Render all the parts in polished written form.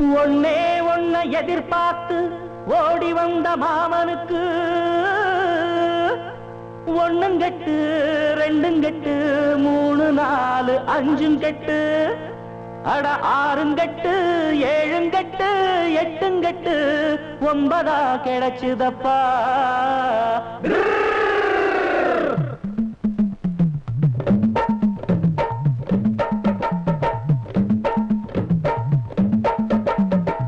ஒன்னே ஒன்ன எதிர்பார்த்து ஓடி வந்த மாமனுக்கு ஒண்ணுங்கெட்டு ரெண்டுங்கெட்டு மூணு நாலு அஞ்சுங்கெட்டு அட ஆறுங்கெட்டு ஏழுங்கெட்டு எட்டுங்கெட்டு ஒன்பதா கிடைச்சுதப்பா.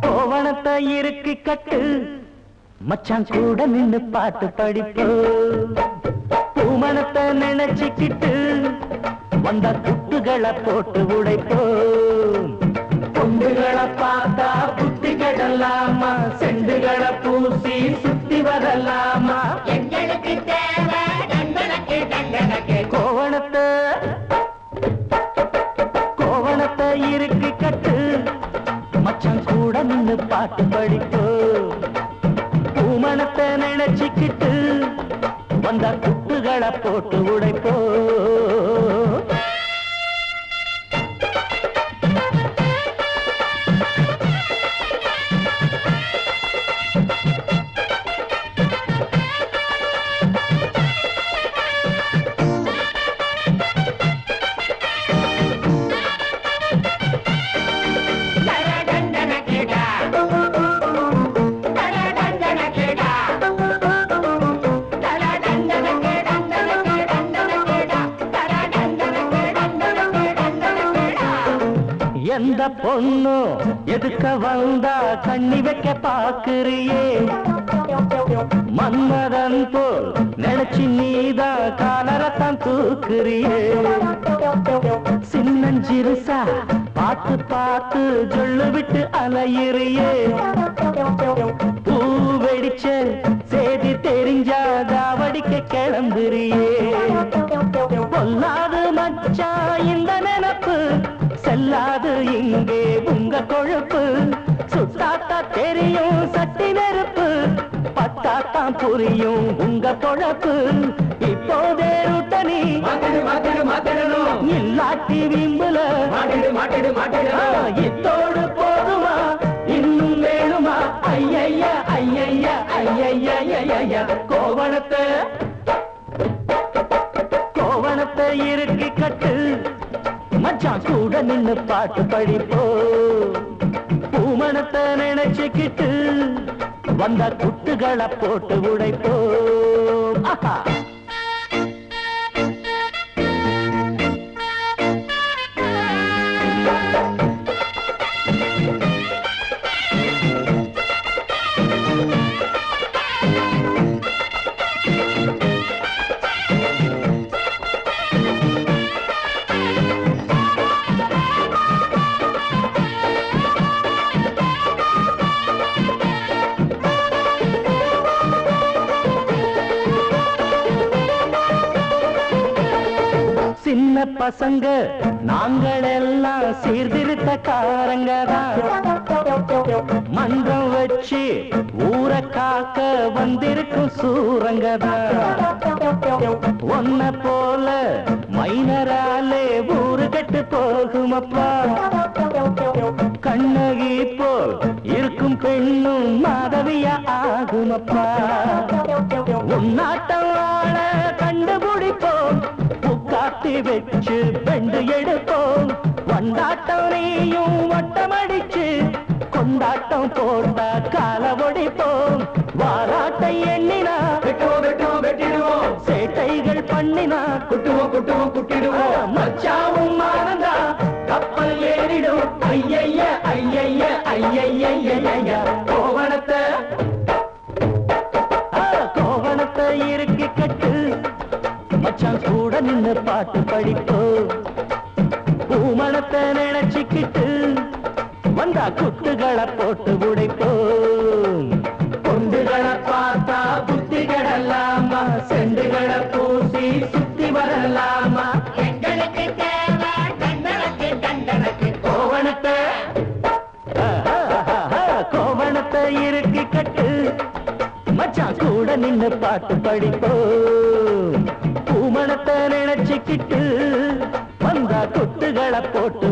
கோவணத்தை இருக்கு கட்டு மச்சான் கூட நின்னு பாட்டு படிப்போ. பூமணத்தை நினைச்சுக்கிட்டு வந்த குட்டுகளை போட்டு உடைப்போம். பொண்டுகளை பார்த்தா புத்திகளலாமா, செண்டுகளை பூசி சுத்தி வரலாமா. எங்களுக்கு தேவை தண்டனக்கு தண்டனக்கு. கோவணத்தை இருக்கு கட்டு மச்சான் கூட நின்னு பாட்டு படிப்போ. பூமணத்தை நினைச்சுக்கிட்டு வந்த குட்டுகளை போட்டு உடைப்போ. எந்த பொண்ணு எதுக்க வந்தா கண்ணி வைக்க பாக்குறியே. மன்மதன் போல் நினைச்சு நீதா காலரத்தான் தூக்குறியே. சின்னஞ்சிறுசா பார்த்து பார்த்து சொல்லு விட்டு அலையிறியே. பூ வெடிச்ச செய்தி தெரிஞ்சா தாவடிக்க கிளம்புறியே. பொல்லாது மச்சா இந்த நினப்பு செல்லாது இங்கே உங்க கொழுப்பு. சுத்தாத்தா தெரியும் சட்டி நெருப்பு, பத்தாத்தான் புரியும் உங்க பொழப்பு. இப்போதே ருட்டனி இல்லாட்டி விம்புல இத்தோடு போதுமா இன்னும் வேணுமா. ஐயையா ஐயையா ஐயையா. கோவணத்தை இருக்கு கட்டு மச்சான் கூட நின்னு பாட்டு படிப்போ. பூமணத்தை நினைச்சுக்கிட்டு வந்த குட்டுகளை போட்டு உடைப்போ. சின்ன பசங்க நாங்கள் எல்லாம் சீர்திருத்தக்காரங்கதான். மன்றம் வச்சு ஊரை காக்க வந்திருக்கும் சூரங்கதான். ஒன்ன போல மைனராலே ஊரு கட்டு போகுமப்பா. கண்ணகி போல் இருக்கும் பெண்ணும் மாதவியா ஆகுமப்பா. உன்னாட்டம் ஆள கண்டுபிடிப்போம், காட்டி வச்சு பெண்டு எடுப்போம். கொண்டாட்டம் நீயும் வட்டமடிச்சு கொண்டாட்டம் போட்டா கால ஒடிப்போம். வாராட்டை எண்ணினா வெட்டிடுவோம், சேட்டைகள் பண்ணினா குட்டிடுவோம். மச்சாவும் ஆனந்தா கப்பல் ஏறிடும். ஐயைய ஐயைய ஐயைய. கோவணத்தை இருக்கு கட்டு மச்சான் கூட நின்னு பாட்டு படிப்போ. பூமணத்தை நினைச்சுக்கிட்டு வந்தா குட்டுகளை போட்டு உடைப்போ. பொண்டுகளை பார்த்தா புத்திகளலாமா, செண்டுகளை பூசி சுத்தி வரலாமா. எங்களுக்கு தேவை தண்டனக்கு தண்டனக்கு. கோவணத்தை இருக்கு கட்டு மச்சான் கூட நின்னு பாட்டு படிப்போ. பூமணத்தை நினைச்சுக்கிட்டு வந்தா குட்டுகளை போட்டு